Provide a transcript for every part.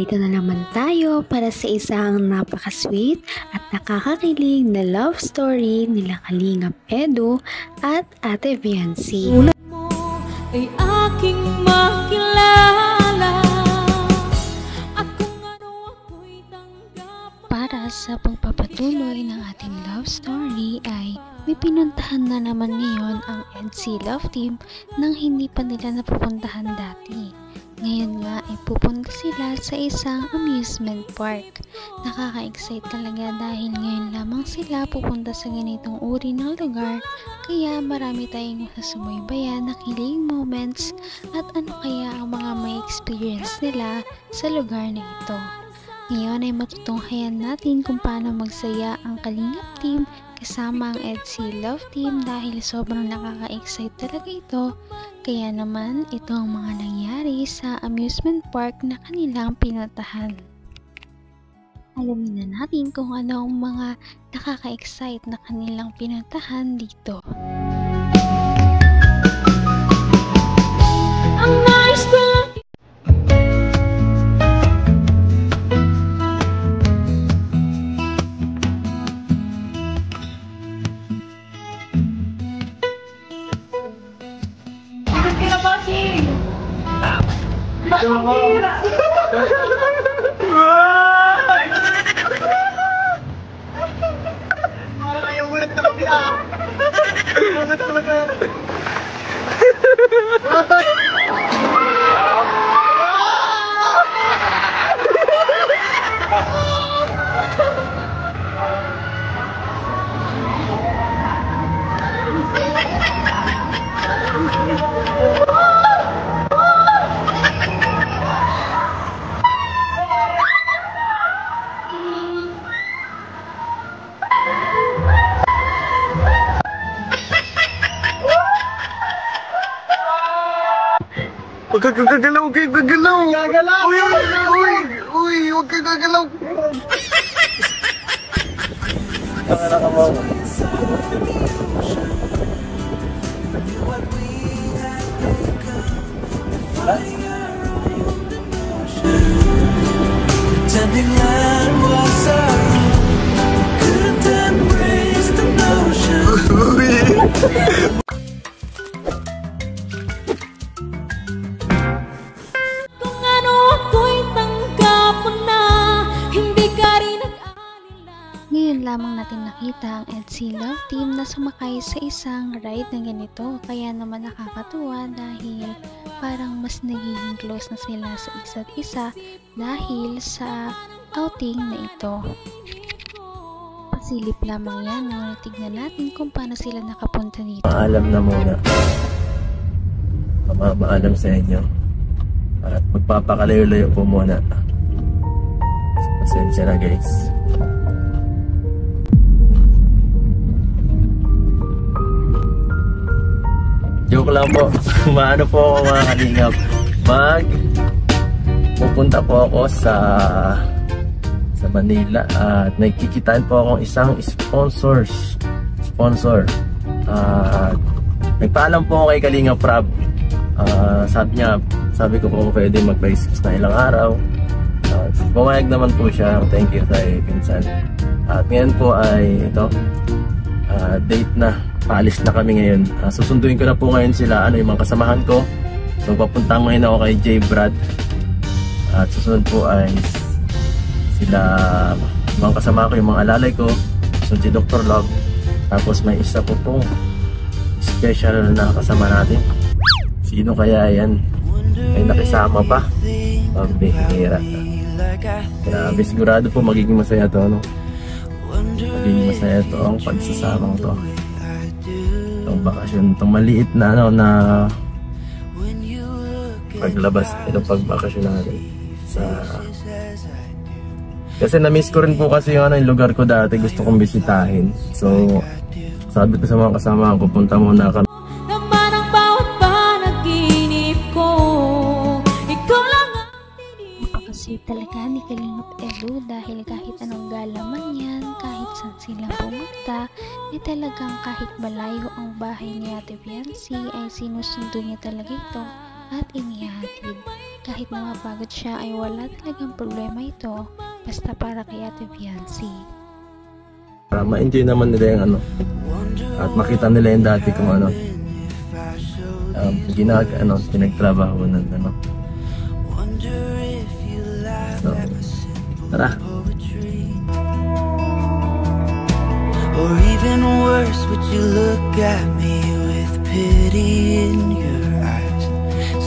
Narito na naman tayo para sa isang napaka-sweet at nakakakilig na love story nila Kalingap Edu at Ate Viancy. Sulat mo ay aking makilala at kung ano ako'y tanggap. Para sa pagpapatuloy ng ating love story ay may pinuntahan na naman ngayon ang EDC Love Team nang hindi pa nila napupuntahan dati. Ngayon nga ay pupunta sila sa isang amusement park. Nakaka-excite talaga dahil ngayon lamang sila pupunta sa ganitong uri ng lugar, kaya marami tayong masasubaybayan na kilig moments at ano kaya ang mga may experience nila sa lugar na ito. Ngayon ay matutunghayan natin kung paano magsaya ang Kalingap Team kasama ang EDC Love Team dahil sobrang nakaka-excite talaga ito. Kaya naman ito ang mga nangyari sa amusement park na kanilang pinuntahan. Alamin na natin kung ano ang mga nakaka-excite na kanilang pinuntahan dito. Ang nice ko Huwag ka gagalaw, huwag ka gagalaw! Gagalaw! Uy, huwag ka gagalaw! Pretending that was our own, couldn't embrace the notion. kung ano ako'y tanggap mo na, hindi ka rin nag-alala. Ngayon lamang natin nakita ang EDC Love Team na sumakay sa isang ride na ganito, kaya naman nakakatuwa dahil parang mas nagiging close na sila sa isa't isa dahil sa outing na ito. Pasilip lamang yan, ngunit tignan natin kung paano sila nakapunta dito. Maalam na muna. Maalam sa inyo. At magpapakalayo-layo po muna. Pasensya na guys. Joke lang po. Maano po ako mga kalingap. Pupunta po ako sa Manila at may kikitain po akong isang sponsor. Nagpaalam po ako kay Kalingap Rab. Sabi ko po pwede magpa-excuse na ilang araw. Pumayag naman po siya. Thank you kay Pinsan. At ngayon po ay ito, date na. Paalis na kami ngayon. Susunduin ko na po ngayon sila, yung mga kasamahan ko. So papunta ngayon ako kay J. Brad. At susunod po ay sila, mga kasama ko, yung mga alalay ko. Susunod si Dr. Love. Tapos may isa po pong special na kasama natin. Sino kaya yan? Ay nakisama pa. Pambihira. Grabe, sigurado po magiging masaya to, no? Magiging masaya to ang pagsasamang to. Itong bakasyon, itong maliit na na paglabas, itong pagbakasyon natin kasi na-miss ko rin po kasi yung lugar ko dati, gusto kong bisitahin. So sabi ko sa mga kasama ko, punta muna kami. Naman ang bawat panaginip ko, ikaw lang ang Napakasweet talaga ni Kalingap Edu dahil kahit anong gala man yan, kahit saan sila pumunta, talagang kahit malayo ang bahay ni Ate Viancy ay sinusundo niya talaga ito at inihatid. kahit na mapagod siya ay wala talagang problema ito basta para kay Ate Viancy. Para ma-enjoy naman nila yung ano at makita nila yung dati kung ano pinagtrabaho ng ano. So, tara. Or even worse, would you look at me with pity in your eyes,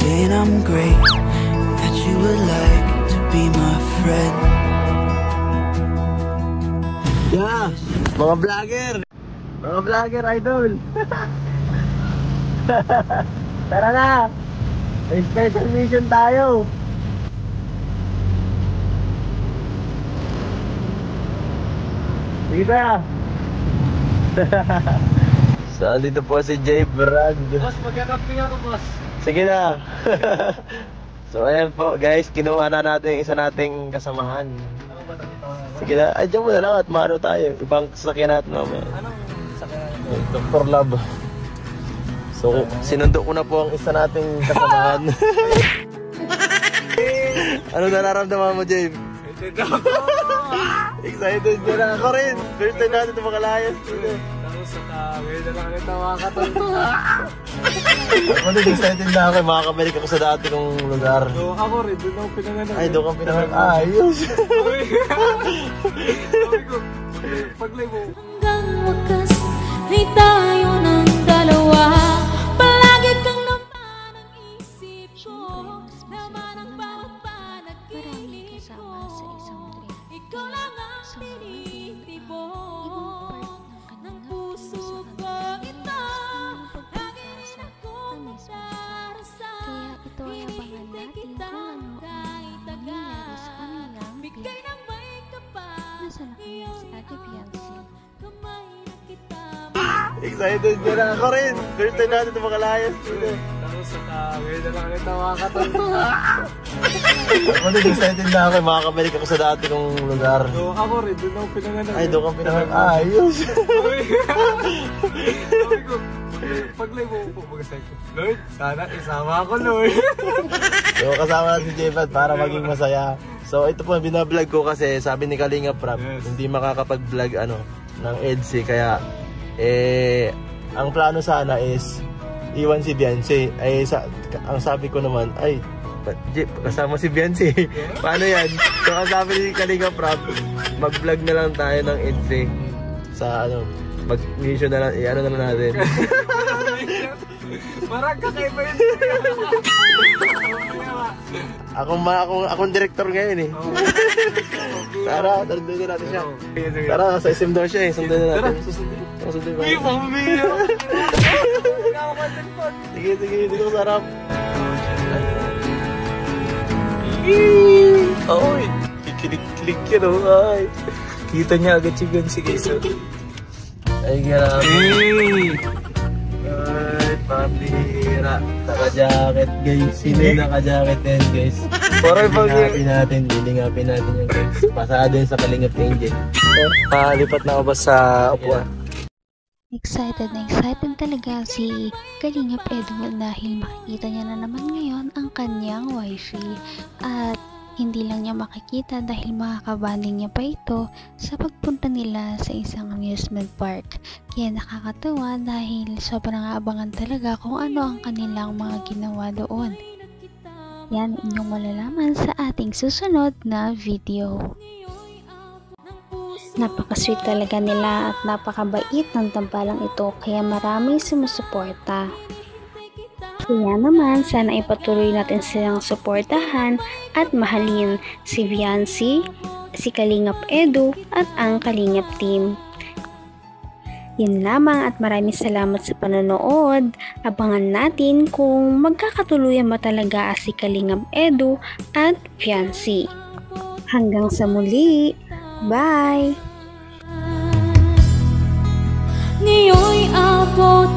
saying I'm great, and that you would like to be my friend? Yeah, mga vlogger! Mga vlogger idol! Tara na! May special mission tayo! Sige na! So, dito po si J. Brand. Boss, magkakaping ako, boss. Sige na! So, ayan po guys, kinuha na natin yung isa nating kasamahan. Sige na, ay dyan mo na lang at maano tayo. Ibang sasakyan natin mamaya. Anong sakyan? Dr. Love. So, sinundo ko na po ang isa nating kasamahan. Ano nararamdaman mo, Jabe? Excited ka na ako rin. First time natin ito makalayas. Tapos sa ngayon na lang ito makakatanto. Ako din excited na ako. Makakabalik ako sa dati kong lugar. So ako rin, doon ako pinanganak. Ay, doon kang pinanganak. Ayos. Sabi ko, paglay mo. Hanggang wakas ay tayo ng dalawa. Palagi kang naman ang isip ko. Naman ang bawat Maraming panaginip kasama sa isang ko. trip. Ikaw lang ang Sa mga tinitibok ibang part ng ng puso ko ito. Lagi rin akong magdarasal. Kaya ito ay abangan natin kung ano ang mangyayari sa kanilang Bigay trip. ng may kapal. Nasa na kaya si Ate Viancy? Kamay na kita. Excited ka na ako rin. First time natin ito makalayas. Tapos sa ngayon na lang ito makakatanto. Ako din excited na ako. Makakabalik ako sa dati kong lugar. So ako rin, doon ako pinanganak. Ay, doon kang pinanganak. Ayos. Sabi ko, paglay mo po, magasay ko. Lord, sana isama ako, Lord. So, kasama na si J-Pad para maging masaya. So, ito po, binablog ko kasi sabi ni Kalinga Prab, Yes. hindi makakapag-vlog ng EDSI. Kaya, ang plano sana is iwan si Viancy. Ang sabi ko naman, ay, kasama si Viancy. Paano yan? So, ang sabi ni Kalinga Prab, mag-vlog na lang tayo ng EDSI. Sa mag-mission na lang, ano na natin. Parang kakaiba yun. Akong director ngayon eh. Tara, sundin natin siya. Tara, sa SM daw siya eh. Sundin na natin. Sundin ba? Uy, pamilya! Sige, dito sarap. Oy, kikilig-kilig yun oh. Ay. Kita niya agad si Viancy guys. Ay, grabe. Hey! Ay, pambira. Naka-jacket guys. Sino yung naka-jacket yan guys? Parang Lilingapin natin yung pasado yun sa Kalingap Angel. lipat na ako ba sa upuan? Excited na excited talaga si Kalingap Edward dahil makikita niya na naman ngayon ang kanyang wifey at hindi lang niya makikita dahil makakabanding niya pa ito sa pagpunta nila sa isang amusement park. Kaya nakakatawa dahil sobrang abangan talaga kung ano ang kanilang mga ginawa doon. Yan inyong malalaman sa ating susunod na video. Napaka-sweet talaga nila at napakabait ng tambalang ito kaya maraming sumusuporta. Kaya naman, sana ipatuloy natin silang suportahan at mahalin si Viancy, si Kalingap Edu at ang Kalingap team. Yun lamang at maraming salamat sa panonood. Abangan natin kung magkakatuluyan ba talaga si Kalingap Edu at Viancy. Hanggang sa muli. Bye! Ngayon'y abot